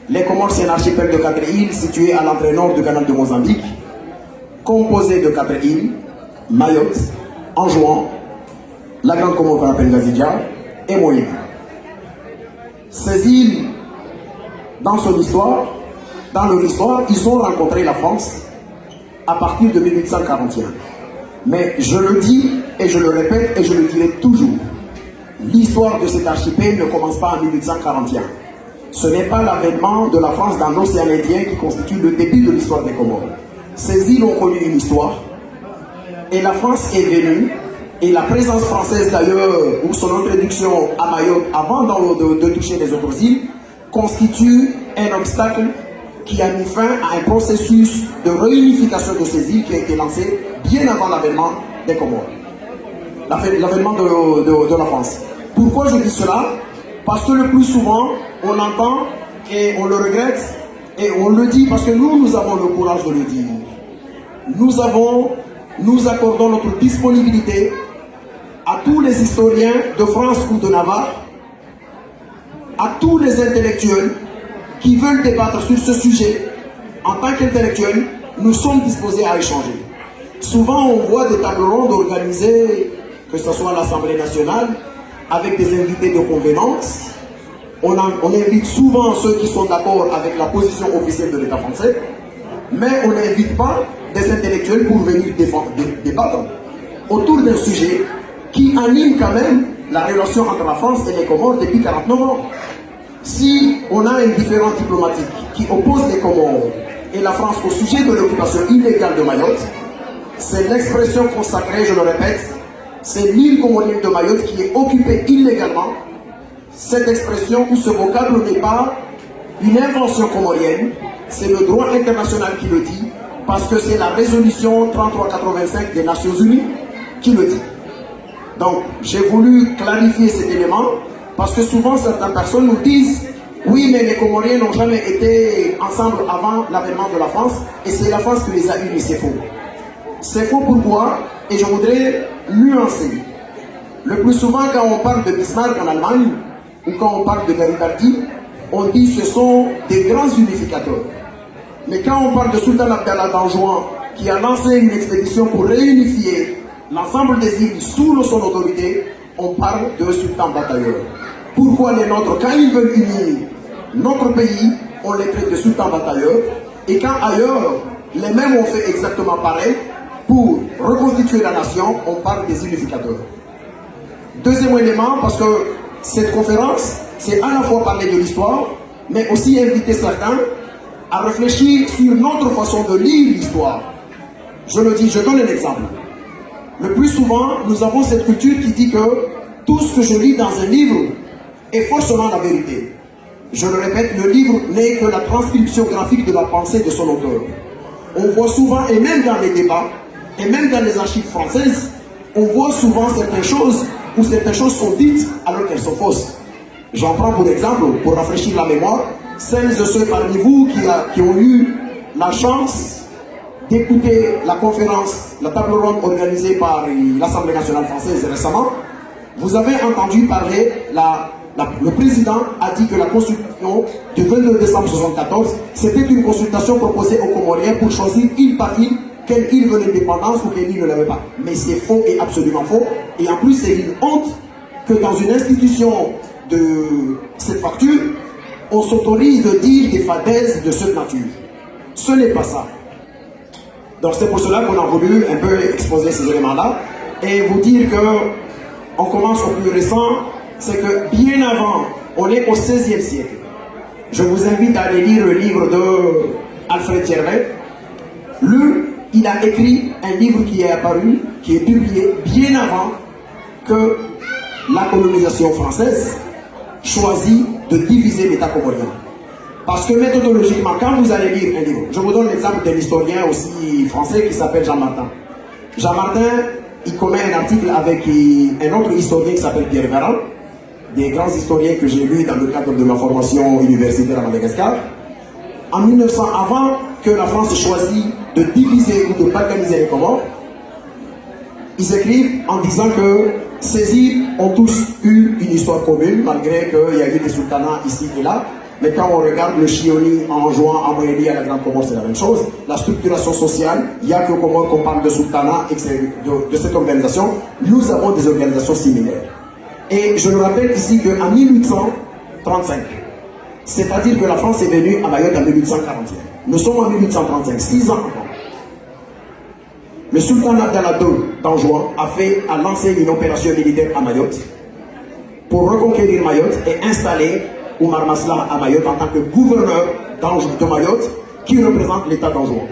Les Comores, c'est un archipel de 4 îles situé à l'entrée nord du canal de Mozambique, composé de 4 îles, Mayotte, Anjouan, la Grande Comore qu'on appelle Ngazidja et Moïna. Ces îles, dans leur histoire, ils ont rencontré la France à partir de 1841. Mais je le dis et je le répète et je le dirai toujours. L'histoire de cet archipel ne commence pas en 1841. Ce n'est pas l'avènement de la France dans l'océan Indien qui constitue le début de l'histoire des Comores. Ces îles ont connu une histoire et la France est venue, et la présence française d'ailleurs, ou son introduction à Mayotte avant de toucher les autres îles, constitue un obstacle qui a mis fin à un processus de réunification de ces îles qui a été lancé bien avant l'avènement des Comores, l'avènement de la France. Pourquoi je dis cela? Parce que le plus souvent, on entend et on le regrette et on le dit parce que nous avons le courage de le dire. Nous accordons notre disponibilité à tous les historiens de France ou de Navarre, à tous les intellectuels qui veulent débattre sur ce sujet. En tant qu'intellectuels, nous sommes disposés à échanger. Souvent, on voit des tables rondes organisées, que ce soit à l'Assemblée nationale, avec des invités de convenance. On invite souvent ceux qui sont d'accord avec la position officielle de l'État français, mais on n'invite pas des intellectuels pour venir débattre autour d'un sujet qui anime quand même la relation entre la France et les Comores depuis 49 ans. Si on a un différend diplomatique qui oppose les Comores et la France au sujet de l'occupation illégale de Mayotte, c'est l'expression consacrée, je le répète, c'est l'île comorienne de Mayotte qui est occupée illégalement. Cette expression ou ce vocable n'est pas une invention comorienne, c'est le droit international qui le dit, parce que c'est la résolution 3385 des Nations Unies qui le dit. Donc, j'ai voulu clarifier cet élément, parce que souvent certaines personnes nous disent « Oui, mais les Comoriens n'ont jamais été ensemble avant l'avènement de la France, et c'est la France qui les a unis », c'est faux. C'est faux pourquoi? Et je voudrais nuancer. Le plus souvent, quand on parle de Bismarck en Allemagne, ou quand on parle de Garibaldi, on dit que ce sont des grands unificateurs. Mais quand on parle de Sultan Abdallah d'Anjouan, qui a lancé une expédition pour réunifier l'ensemble des îles sous son autorité, on parle de sultan batailleur. Pourquoi les nôtres, quand ils veulent unir notre pays, on les traite de sultan batailleur, et quand ailleurs, les mêmes ont fait exactement pareil, pour reconstituer la nation, on parle des unificateurs. Deuxième élément, parce que cette conférence, c'est à la fois parler de l'histoire, mais aussi inviter certains à réfléchir sur notre façon de lire l'histoire. Je le dis, je donne un exemple. Le plus souvent, nous avons cette culture qui dit que tout ce que je lis dans un livre est forcément la vérité. Je le répète, le livre n'est que la transcription graphique de la pensée de son auteur. On voit souvent, et même dans les débats, et même dans les archives françaises, on voit souvent certaines choses où certaines choses sont dites alors qu'elles sont fausses. J'en prends pour exemple, pour rafraîchir la mémoire, celles et ceux parmi vous qui ont eu la chance d'écouter la conférence, la table ronde organisée par l'Assemblée nationale française récemment, vous avez entendu parler, le président a dit que la consultation du 22 décembre 1974, c'était une consultation proposée aux Comoriens pour choisir île par île quelle île veut l'indépendance ou quelle île ne l'avait pas. Mais c'est faux et absolument faux. Et en plus, c'est une honte que dans une institution de cette facture, on s'autorise de dire des fadaises de cette nature. Ce n'est pas ça. Donc c'est pour cela qu'on a voulu un peu exposer ces éléments-là et vous dire que on commence au plus récent, c'est que bien avant, on est au XVIe siècle. Je vous invite à aller lire le livre de Alfred Thierlet. Lui, il a écrit un livre qui est apparu, qui est publié bien avant que la colonisation française choisit de diviser l'État comorien. Parce que méthodologiquement, quand vous allez lire un livre, je vous donne l'exemple d'un historien aussi français qui s'appelle Jean Martin. Jean Martin, il commet un article avec un autre historien qui s'appelle Pierre Véran, des grands historiens que j'ai lus dans le cadre de ma formation universitaire à Madagascar. En 1900, avant que la France choisisse de diviser ou de balkaniser les Comores, ils écrivent en disant que ces îles ont tous eu une histoire commune, malgré qu'il y a eu des sultanats ici et là. Mais quand on regarde le Chioni en jouant en Moyélie à la Grande Comore, c'est la même chose. La structuration sociale, il n'y a que Comore qu'on parle de sultanat et de cette organisation. Nous avons des organisations similaires. Et je le rappelle ici qu'en 1835, c'est-à-dire que la France est venue à Mayotte en 1841. Nous sommes en 1835, 6 ans avant. Le sultan Abdallah II d'Anjouan a lancé une opération militaire à Mayotte pour reconquérir Mayotte et installer Oumar Maslah à Mayotte en tant que gouverneur de Mayotte qui représente l'État d'Anjouan.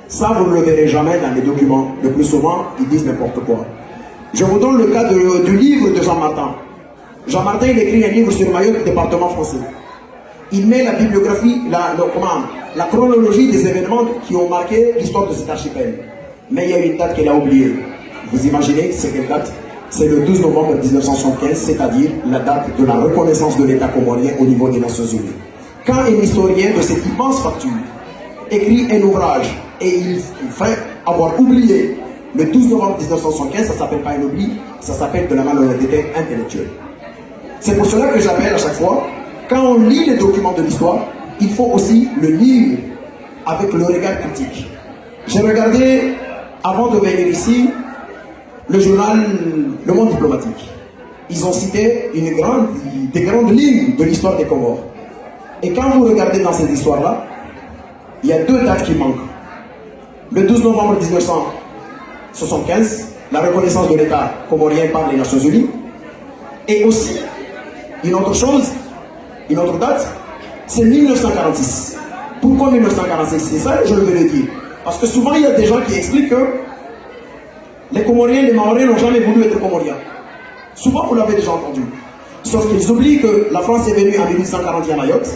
Ça, vous ne le verrez jamais dans les documents. Le plus souvent, ils disent n'importe quoi. Je vous donne le cas du livre de Jean Martin. Jean Martin, il écrit un livre sur Mayotte, département français. Il met la bibliographie, la chronologie des événements qui ont marqué l'histoire de cet archipel. Mais il y a une date qu'elle a oubliée. Vous imaginez, c'est quelle date? C'est le 12 novembre 1975, c'est-à-dire la date de la reconnaissance de l'État comorien au niveau des Nations Unies. Quand un historien de cette immense facture écrit un ouvrage et il fait avoir oublié le 12 novembre 1975, ça ne s'appelle pas un oubli, ça s'appelle de la malhonnêteté intellectuelle. C'est pour cela que j'appelle à chaque fois, quand on lit les documents de l'histoire, il faut aussi le lire avec le regard critique. J'ai regardé, avant de venir ici, le journal Le Monde Diplomatique. Ils ont cité des grandes lignes de l'histoire des Comores. Et quand vous regardez dans cette histoire-là, il y a 2 dates qui manquent. Le 12 novembre 1975, la reconnaissance de l'État comorien par les Nations Unies. Et aussi, une autre chose, une autre date, c'est 1946. Pourquoi 1946? C'est ça que je veux le dire. Parce que souvent, il y a des gens qui expliquent que les Comoriens, les Mahorais n'ont jamais voulu être Comoriens. Souvent, vous l'avez déjà entendu. Sauf qu'ils oublient que la France est venue en 1841 à Mayotte.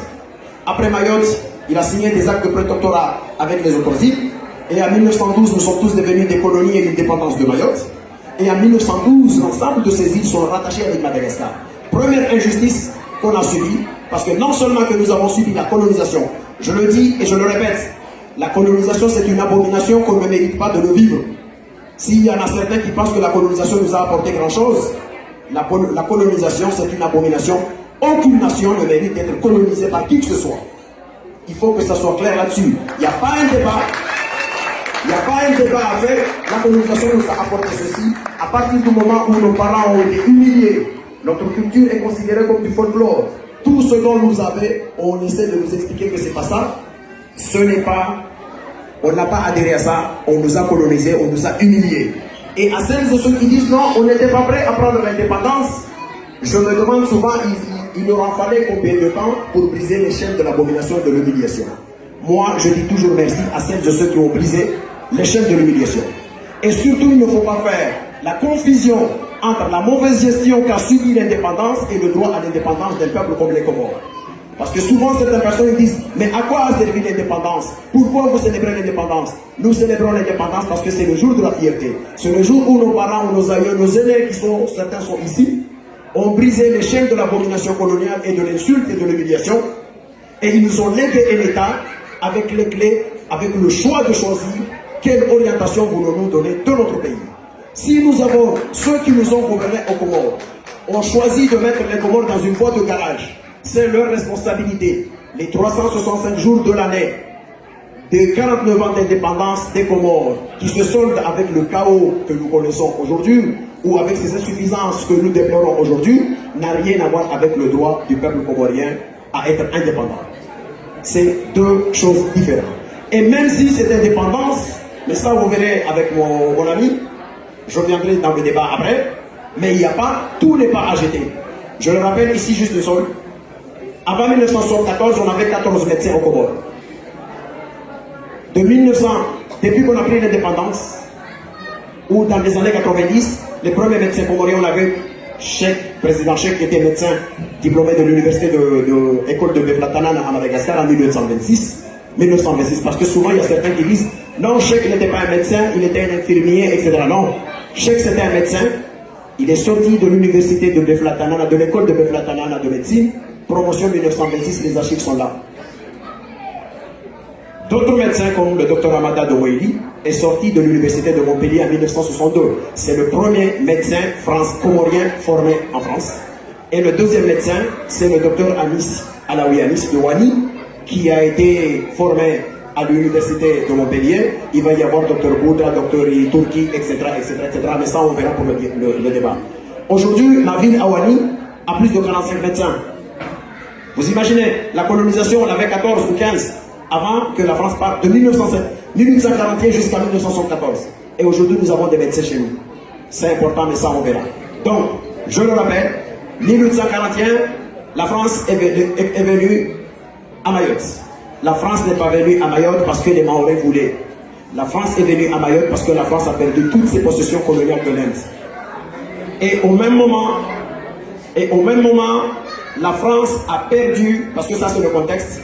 Après Mayotte, il a signé des actes de prétectorat avec les autres îles. Et en 1912, nous sommes tous devenus des colonies et une dépendance de Mayotte. Et en 1912, l'ensemble de ces îles sont rattachées avec Madagascar. Première injustice qu'on a subie, parce que non seulement que nous avons subi la colonisation, je le dis et je le répète, la colonisation c'est une abomination qu'on ne mérite pas de le vivre. S'il y en a certains qui pensent que la colonisation nous a apporté grand-chose, la colonisation c'est une abomination. Aucune nation ne mérite d'être colonisée par qui que ce soit. Il faut que ça soit clair là-dessus. Il n'y a pas un débat. Il n'y a pas un débat à faire. La colonisation nous a apporté ceci. À partir du moment où nos parents ont été humiliés, notre culture est considérée comme du folklore. Tout ce dont nous avons, on essaie de nous expliquer que c'est pas ça. Ce n'est pas, on n'a pas adhéré à ça, on nous a colonisés, on nous a humiliés. Et à celles et ceux qui disent non, on n'était pas prêt à prendre l'indépendance, je me demande souvent, il leur en fallait combien de temps pour briser les chaînes de l'abomination et de l'humiliation. Moi, je dis toujours merci à celles et ceux qui ont brisé les chaînes de l'humiliation. Et surtout, il ne faut pas faire la confusion entre la mauvaise gestion qu'a subi l'indépendance et le droit à l'indépendance d'un peuple comme les Comores. Parce que souvent, certaines personnes disent, mais à quoi a servi l'indépendance? Pourquoi vous célébrez l'indépendance? Nous célébrons l'indépendance parce que c'est le jour de la fierté. C'est le jour où nos parents, ou nos aïeux, nos aînés, certains sont ici, ont brisé les chaînes de l'abomination coloniale et de l'insulte et de l'humiliation. Et ils nous ont légué un État avec les clés, avec le choix de choisir quelle orientation voulons-nous donner de notre pays. Si nous avons, ceux qui nous ont gouvernés aux Comores, ont choisi de mettre les Comores dans une voie de garage, c'est leur responsabilité. Les 365 jours de l'année, des 49 ans d'indépendance des Comores, qui se soldent avec le chaos que nous connaissons aujourd'hui, ou avec ces insuffisances que nous déplorons aujourd'hui, n'a rien à voir avec le droit du peuple comorien à être indépendant. C'est 2 choses différentes. Et même si cette indépendance, mais ça vous verrez avec mon ami, je reviendrai dans le débat après, mais il n'y a pas, tout n'est pas à jeter. Je le rappelle ici juste le sol. Avant 1974, on avait 14 médecins au Comores. De 1900, depuis qu'on a pris l'indépendance, ou dans les années 90, les premiers médecins comoriens, on avait président Cheikh qui était médecin diplômé de l'université de l'école de Beflatanan à Madagascar en 1926, parce que souvent il y a certains qui disent non, Cheikh n'était pas un médecin, il était un infirmier, etc. Non, Cheikh c'était un médecin, il est sorti de l'université de Beflatanan, de l'école de Beflatanan de médecine, promotion 1926, les archives sont là. D'autres médecins comme le docteur Amada de Moïli est sorti de l'université de Montpellier en 1962. C'est le premier médecin comorien formé en France. Et le deuxième médecin, c'est le docteur alaouianis de Wani, qui a été formé à l'université de Montpellier. Il va y avoir Dr Bouddha, Dr Turki, etc., etc., etc. Mais ça, on verra pour le débat. Aujourd'hui, la ville Awani a plus de 45 médecins. Vous imaginez, la colonisation, on avait 14 ou 15 avant que la France parte de 1841 jusqu'à 1974. Et aujourd'hui, nous avons des médecins chez nous. C'est important, mais ça, on verra. Donc, je le rappelle, 1841, la France est venue à Mayotte. La France n'est pas venue à Mayotte parce que les Mahorais voulaient. La France est venue à Mayotte parce que la France a perdu toutes ses possessions coloniales de l'Inde. Et au même moment, la France a perdu, parce que ça c'est le contexte,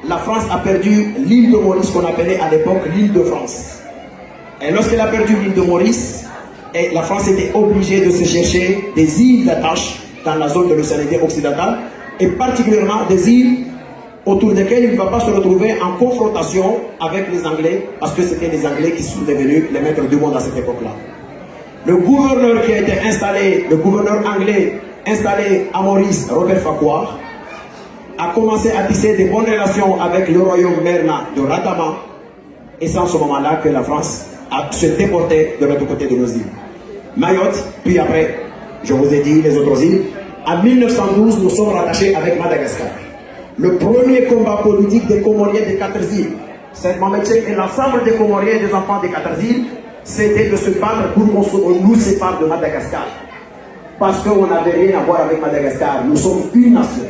la France a perdu l'île de Maurice qu'on appelait à l'époque l'île de France. Et lorsqu'elle a perdu l'île de Maurice, la France était obligée de se chercher des îles d'attache dans la zone de l'océan Indien occidental, et particulièrement des îles autour desquelles il ne va pas se retrouver en confrontation avec les Anglais, parce que c'était les Anglais qui sont devenus les maîtres du monde à cette époque-là. Le gouverneur qui a été installé, le gouverneur anglais installé à Maurice, Robert Farquhar, a commencé à tisser de bonnes relations avec le royaume Merna de Ratama, et c'est en ce moment-là que la France a se déporté de l'autre côté de nos îles. Mayotte, puis après, je vous ai dit les autres îles. En 1912, nous sommes rattachés avec Madagascar. Le premier combat politique des Comoriens des 4 îles, c'est Mohamed Cheikh et l'ensemble des Comoriens et des enfants des 4 îles, c'était de se battre pour qu'on nous sépare de Madagascar. Parce qu'on n'avait rien à voir avec Madagascar. Nous sommes une nation.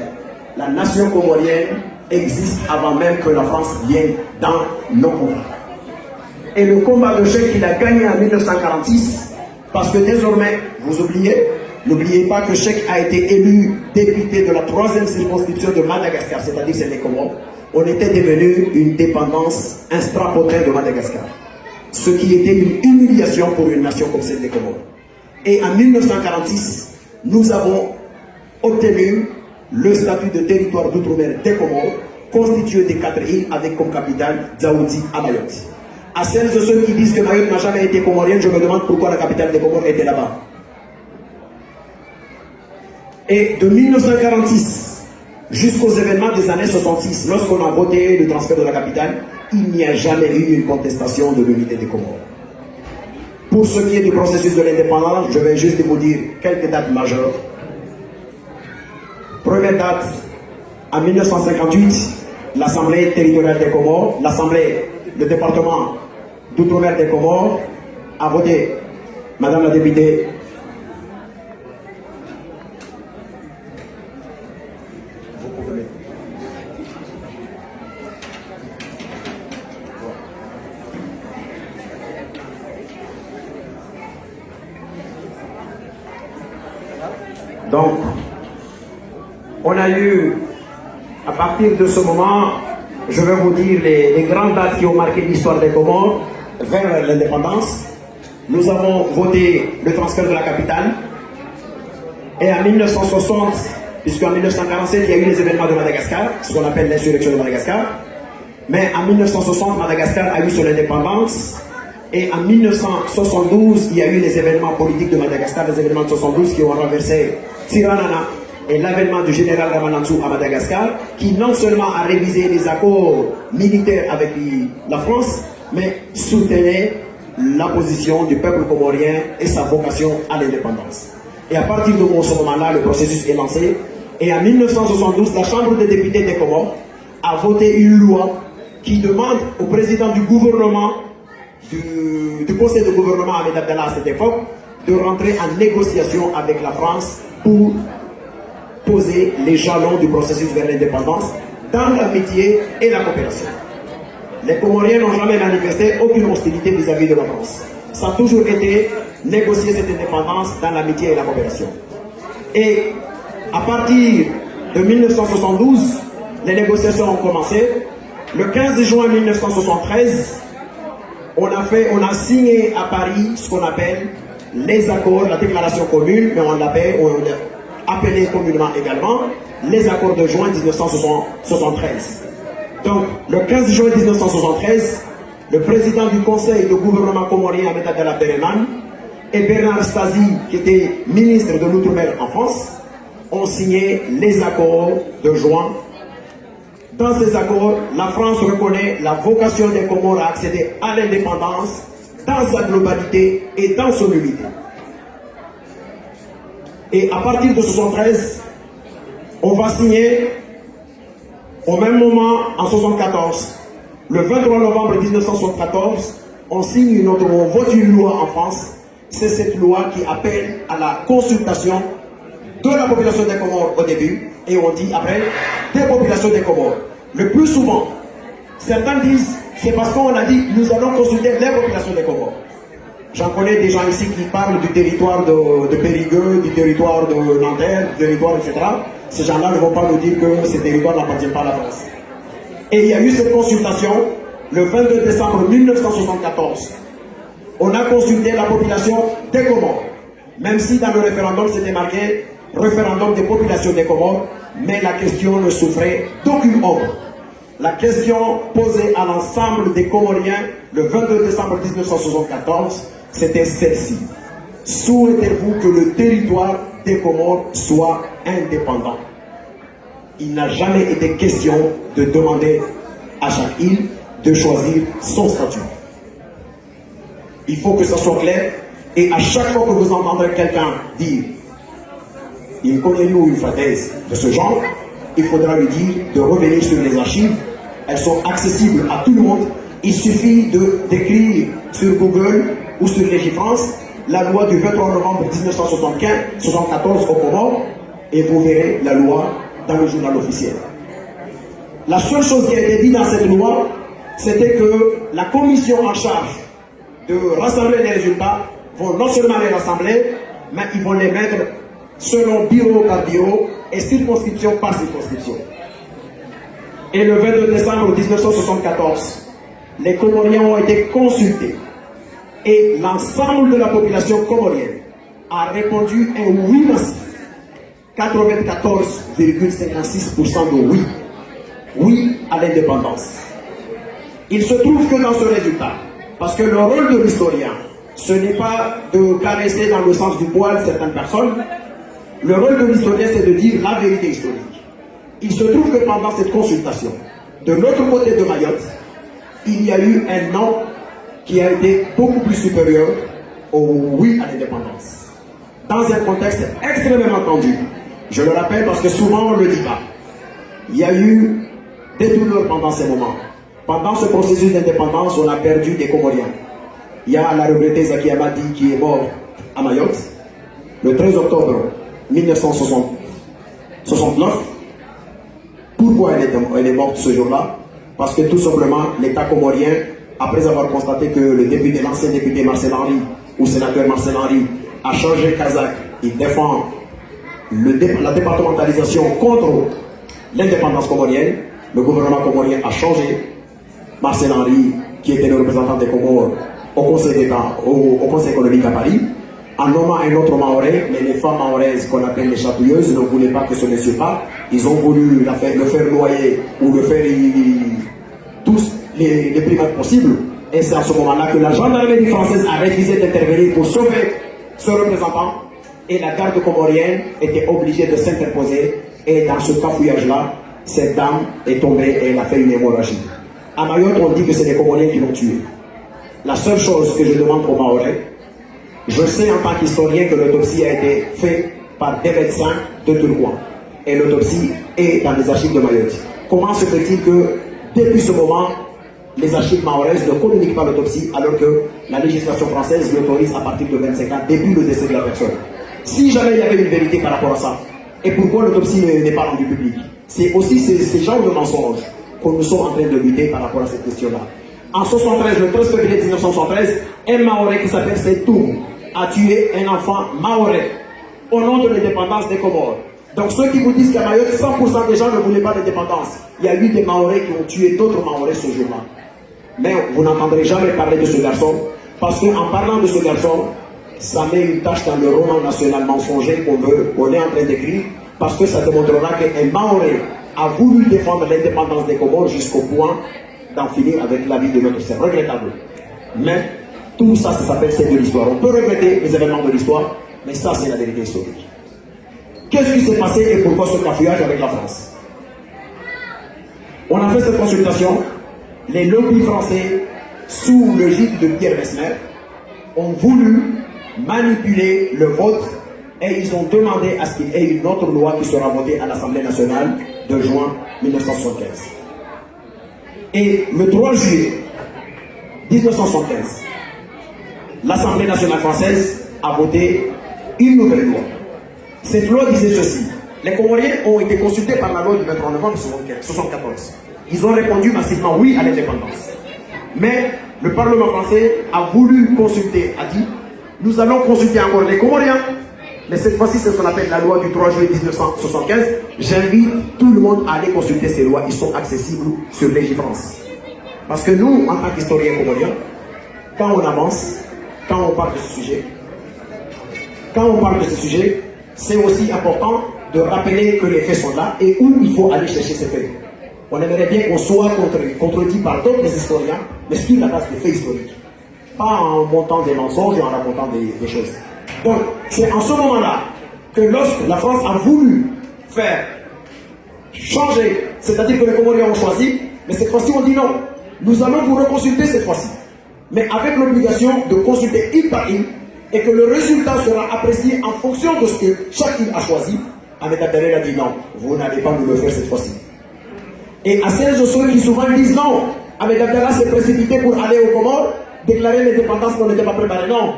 La nation comorienne existe avant même que la France vienne dans nos combats. Et le combat de Cheikh, il a gagné en 1946, parce que désormais, vous oubliez, n'oubliez pas que Cheikh a été élu député de la 3e circonscription de Madagascar, c'est-à-dire c'est les Comores. On était devenu une dépendance instrapotente de Madagascar. Ce qui était une humiliation pour une nation comme celle des Comores. Et en 1946, nous avons obtenu le statut de territoire d'outre-mer des Comores, constitué des 4 îles avec comme capitale Dzaoudzi à Mayotte. À celles et ceux qui disent que Mayotte n'a jamais été comorienne, je me demande pourquoi la capitale des Comores était là-bas. Et de 1946 jusqu'aux événements des années 66, lorsqu'on a voté le transfert de la capitale, il n'y a jamais eu une contestation de l'unité des Comores. Pour ce qui est du processus de l'indépendance, je vais juste vous dire quelques dates majeures. Première date, en 1958, l'Assemblée territoriale des Comores, le département d'outre-mer des Comores, a voté, Madame la députée, donc, on a eu, à partir de ce moment, je vais vous dire les grandes dates qui ont marqué l'histoire des Comores vers l'indépendance. Nous avons voté le transfert de la capitale. Et en 1960, puisqu'en 1947, il y a eu les événements de Madagascar, ce qu'on appelle l'insurrection de Madagascar. Mais en 1960, Madagascar a eu son indépendance. Et en 1972, il y a eu les événements politiques de Madagascar, les événements de 72 qui ont renversé Tsiranana et l'avènement du général Ramanantsoa à Madagascar, qui non seulement a révisé les accords militaires avec la France, mais soutenait la position du peuple comorien et sa vocation à l'indépendance. Et à partir de ce moment-là, le processus est lancé. Et en 1972, la Chambre des députés des Comores a voté une loi qui demande au président du gouvernement, du conseil de gouvernement Ahmed Abdallah à cette époque, de rentrer en négociation avec la France pour poser les jalons du processus vers l'indépendance dans l'amitié et la coopération. Les Comoriens n'ont jamais manifesté aucune hostilité vis-à-vis de la France. Ça a toujours été négocier cette indépendance dans l'amitié et la coopération. Et à partir de 1972, les négociations ont commencé. Le 15 juin 1973, on a signé à Paris ce qu'on appelle les accords, la déclaration commune, mais on l'appelle, appelé communément également, les accords de juin 1973. Donc, le 15 juin 1973, le président du conseil de gouvernement comorien, Ahmed Abdallah Bereman, et Bernard Stasi, qui était ministre de l'Outre-mer en France, ont signé les accords de juin Dans ces accords, la France reconnaît la vocation des Comores à accéder à l'indépendance dans sa globalité et dans son unité. Et à partir de 1973, on va signer au même moment en 1974, le 23 novembre 1974, on signe on vote une loi en France. C'est cette loi qui appelle à la consultation de la population des Comores au début, et on dit après des populations des Comores. Le plus souvent, certains disent c'est parce qu'on a dit nous allons consulter les populations des Comores. J'en connais des gens ici qui parlent du territoire de Périgueux, du territoire de Nanterre, du territoire, etc. Ces gens-là ne vont pas nous dire que ces territoires n'appartiennent pas à la France. Et il y a eu cette consultation le 22 décembre 1974. On a consulté la population des Comores, même si dans le référendum c'était marqué référendum des populations des Comores, mais la question ne souffrait d'aucune ombre. La question posée à l'ensemble des Comoriens le 22 décembre 1974, c'était celle-ci. Souhaitez-vous que le territoire des Comores soit indépendant? Il n'a jamais été question de demander à chaque île de choisir son statut. Il faut que ça soit clair, et à chaque fois que vous entendrez quelqu'un dire une connerie ou une fadaise de ce genre, il faudra lui dire de revenir sur les archives. Elles sont accessibles à tout le monde. Il suffit d'écrire sur Google ou sur Légifrance la loi du 23 novembre 1974 au Comores, et vous verrez la loi dans le journal officiel. La seule chose qui a été dite dans cette loi, c'était que la commission en charge de rassembler les résultats vont non seulement les rassembler, mais ils vont les mettre selon bureau par bureau et circonscription par circonscription. Et le 22 décembre 1974, les Comoriens ont été consultés et l'ensemble de la population comorienne a répondu un oui massif. 94,56% de oui. Oui à l'indépendance. Il se trouve que dans ce résultat, parce que le rôle de l'historien, ce n'est pas de caresser dans le sens du poil certaines personnes, le rôle de l'historien, c'est de dire la vérité historique. Il se trouve que pendant cette consultation, de l'autre côté de Mayotte, il y a eu un non qui a été beaucoup plus supérieur au oui à l'indépendance. Dans un contexte extrêmement tendu. Je le rappelle parce que souvent on ne le dit pas. Il y a eu des douleurs pendant ces moments. Pendant ce processus d'indépendance, on a perdu des Comoriens. Il y a la regrettée Zaki Amadi qui est mort à Mayotte le 13 octobre 1969. Pourquoi elle est morte ce jour-là? Parce que tout simplement, l'État comorien, après avoir constaté que l'ancien député Marcel Henry, ou sénateur Marcel Henry, a changé Kazakh, il défend la départementalisation contre l'indépendance comorienne, le gouvernement comorien a changé Marcel Henry, qui était le représentant des Comores au Conseil d'État, au Conseil économique à Paris, en nommant un autre Mahorais, mais les femmes mahoraises qu'on appelle les chatouilleuses ne voulaient pas que ce monsieur parte. Ils ont voulu le faire noyer ou le faire tous les primates possibles. Et c'est à ce moment-là que la gendarmerie française a refusé d'intervenir pour sauver ce représentant. Et la garde comorienne était obligée de s'interposer. Et dans ce cafouillage-là, cette dame est tombée et elle a fait une hémorragie. À Mayotte, on dit que c'est les Comoriens qui l'ont tuée. La seule chose que je demande aux Mahorais, je sais en tant qu'historien que l'autopsie a été faite par des médecins de Tourcoing. Et l'autopsie est dans les archives de Mayotte. Comment se fait-il que, depuis ce moment, les archives mahoraises ne communiquent pas l'autopsie alors que la législation française l'autorise à partir de 25 ans, depuis le décès de la personne? Si jamais il y avait une vérité par rapport à ça, et pourquoi l'autopsie n'est pas rendue publique? C'est aussi ces genres de mensonges que nous sommes en train de lutter par rapport à cette question-là. En 1973, le 13 février 1973, un Mahorais qui s'appelle Setoum a tué un enfant mahorais au nom de l'indépendance des Comores. Donc ceux qui vous disent qu'à Mayotte, 100% des gens ne voulaient pas d'indépendance. Il y a eu des Mahorais qui ont tué d'autres Mahorais ce jour-là. Mais vous n'entendrez jamais parler de ce garçon, parce qu'en parlant de ce garçon, ça met une tâche dans le roman national mensonger qu'on est en train d'écrire, parce que ça démontrera qu'un Mahorais a voulu défendre l'indépendance des Comores jusqu'au point d'en finir avec la vie de notre sœur. Regrettable. Mais tout ça, ça s'appelle c'est de l'histoire. On peut regretter les événements de l'histoire, mais ça, c'est la vérité historique. Qu'est-ce qui s'est passé et pourquoi ce cafouillage avec la France? On a fait cette consultation. Les lobbies français, sous le gîte de Pierre Messmer, ont voulu manipuler le vote et ils ont demandé à ce qu'il y ait une autre loi qui sera votée à l'Assemblée nationale de juin 1975. Et le 3 juillet 1975, l'Assemblée nationale française a voté une nouvelle loi. Cette loi disait ceci: les Comoriens ont été consultés par la loi du 23 novembre 1974. Ils ont répondu massivement oui à l'indépendance. Mais le Parlement français a voulu consulter, a dit: nous allons consulter encore les Comoriens. Mais cette fois-ci, c'est ce qu'on appelle la loi du 3 juillet 1975. J'invite tout le monde à aller consulter ces lois. Ils sont accessibles sur Légifrance. Parce que nous, en tant qu'historiens comoriens, quand on avance, quand on parle de ce sujet, c'est aussi important de rappeler que les faits sont là et où il faut aller chercher ces faits. On aimerait bien qu'on soit contredit par d'autres historiens, mais sur la base des faits historiques. Pas en montant des mensonges et en racontant des choses. Donc, c'est en ce moment-là que lorsque la France a voulu faire changer, c'est-à-dire que les Comoriens ont choisi, mais cette fois-ci on dit non, nous allons vous reconsulter cette fois-ci, mais avec l'obligation de consulter île par île et que le résultat sera apprécié en fonction de ce que chaque île a choisi. Ahmed Abdallah a dit non, vous n'allez pas nous le faire cette fois-ci. Et à celles de ceux qui souvent disent non, Ahmed Abdallah s'est précipité pour aller aux Comores, déclarer l'indépendance qu'on n'était pas préparé, non.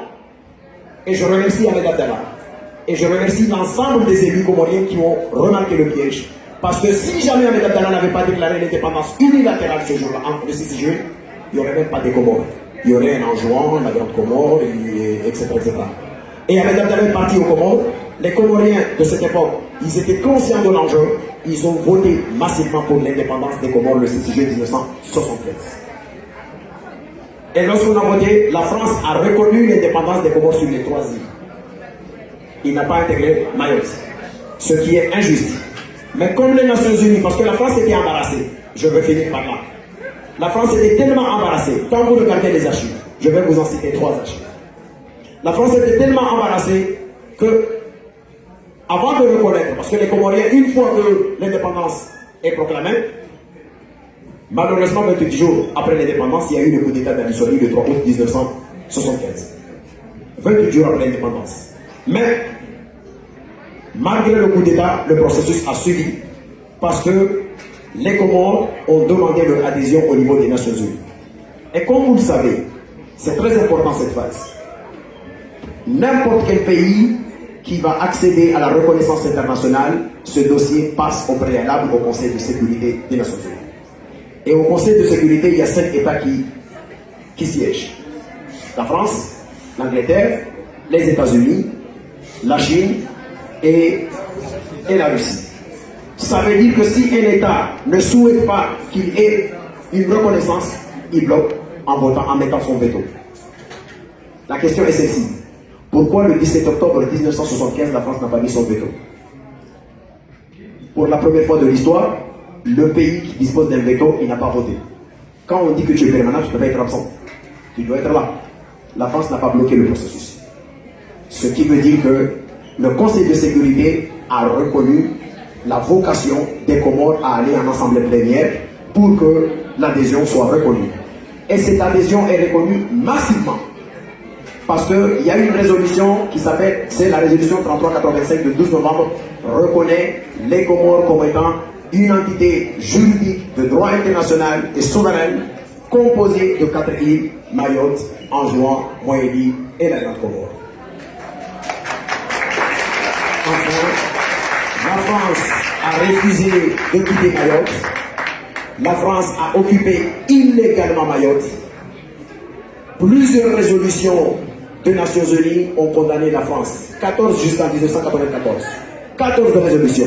Et je remercie Ahmed Abdallah. Et je remercie l'ensemble des élus comoriens qui ont remarqué le piège. Parce que si jamais Ahmed Abdallah n'avait pas déclaré l'indépendance unilatérale ce jour-là, le 6 juillet, il n'y aurait même pas de Comores. Il y aurait un Anjouan, la Grande Comore, etc., etc. Et Ahmed Abdallah est parti aux Comores. Les Comoriens de cette époque, ils étaient conscients de l'enjeu. Ils ont voté massivement pour l'indépendance des Comores le 6 juillet 1973. Et lorsqu'on a voté, la France a reconnu l'indépendance des Comores sur les 3 îles. Il n'a pas intégré Mayotte, ce qui est injuste. Mais comme les Nations Unies, parce que la France était embarrassée, je veux finir par là. La France était tellement embarrassée, quand vous regardez les archives, je vais vous en citer 3 archives. La France était tellement embarrassée que, avant de reconnaître, parce que les Comoriens, une fois que l'indépendance est proclamée, malheureusement, 28 jours après l'indépendance, il y a eu le coup d'État d'Ali Soly le 3 août 1975. 28 jours après l'indépendance. Mais, malgré le coup d'État, le processus a suivi parce que les Comores ont demandé leur adhésion au niveau des Nations Unies. Et comme vous le savez, c'est très important cette phase. N'importe quel pays qui va accéder à la reconnaissance internationale, ce dossier passe au préalable au Conseil de sécurité des Nations Unies. Et au Conseil de sécurité, il y a 5 États qui siègent. La France, l'Angleterre, les États-Unis, la Chine et la Russie. Ça veut dire que si un État ne souhaite pas qu'il ait une reconnaissance, il bloque en votant, en mettant son veto. La question est celle-ci. Pourquoi le 17 octobre 1975, la France n'a pas mis son veto? Pour la première fois de l'histoire, le pays qui dispose d'un veto, il n'a pas voté. Quand on dit que tu es permanent, tu ne peux pas être absent. Tu dois être là. La France n'a pas bloqué le processus. Ce qui veut dire que le Conseil de sécurité a reconnu la vocation des Comores à aller en assemblée plénière pour que l'adhésion soit reconnue. Et cette adhésion est reconnue massivement. Parce qu'il y a une résolution qui s'appelle, c'est la résolution 3385 du 12 novembre, reconnaît les Comores comme étant une entité juridique de droit international et souveraine composée de 4 îles, Mayotte, Anjouan, Moélie et la Grande Comore. Enfin, la France a refusé de quitter Mayotte. La France a occupé illégalement Mayotte. Plusieurs résolutions des Nations Unies ont condamné la France. 14 jusqu'en 1994. 14 résolutions.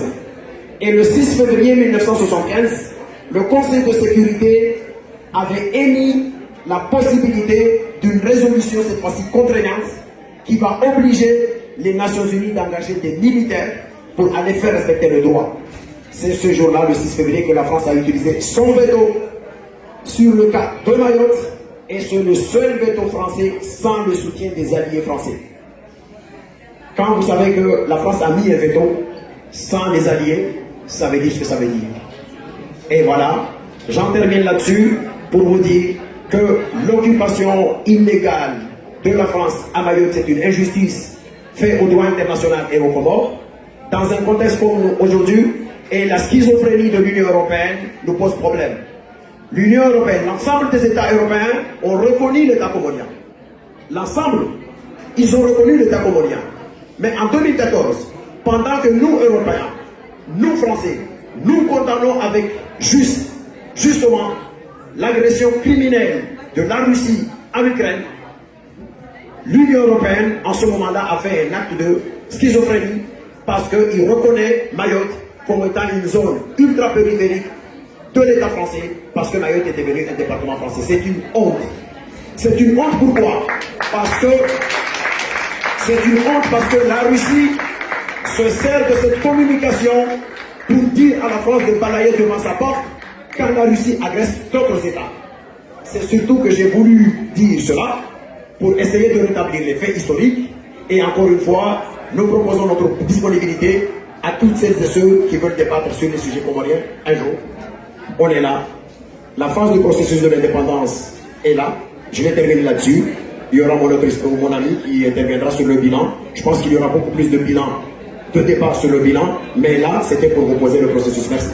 Et le 6 février 1975, le Conseil de sécurité avait émis la possibilité d'une résolution, cette fois-ci contraignante, qui va obliger les Nations Unies d'engager des militaires pour aller faire respecter le droit. C'est ce jour-là, le 6 février, que la France a utilisé son veto sur le cas de Mayotte, et c'est le seul veto français sans le soutien des alliés français. Quand vous savez que la France a mis un veto sans les alliés, ça veut dire ce que ça veut dire. Et voilà, J'en termine là-dessus pour vous dire que l'occupation illégale de la France à Mayotte, c'est une injustice faite au droit international et aux Comores, dans un contexte comme aujourd'hui, et la schizophrénie de l'Union européenne nous pose problème. L'Union européenne, l'ensemble des États européens ont reconnu l'État comorien. L'ensemble, ils ont reconnu l'État comorien. Mais en 2014, pendant que nous, Européens, nous, Français, nous condamnons avec justement l'agression criminelle de la Russie en Ukraine, l'Union européenne, en ce moment-là, a fait un acte de schizophrénie parce qu'il reconnaît Mayotte comme étant une zone ultra-périphérique de l'État français, parce que Mayotte est devenu un département français. C'est une honte. C'est une honte pourquoi? C'est une honte parce que la Russie se sert de cette communication pour dire à la France de balayer devant sa porte quand la Russie agresse d'autres États. C'est surtout que j'ai voulu dire cela pour essayer de rétablir les faits historiques. Et encore une fois, nous proposons notre disponibilité à toutes celles et ceux qui veulent débattre sur les sujets comoriens un jour. On est là. La phase du processus de l'indépendance est là. Je vais terminer là-dessus. Il y aura mon ami qui interviendra sur le bilan. Je pense qu'il y aura beaucoup plus de bilan, de débats sur le bilan. Mais là, c'était pour vous poser le processus. Merci.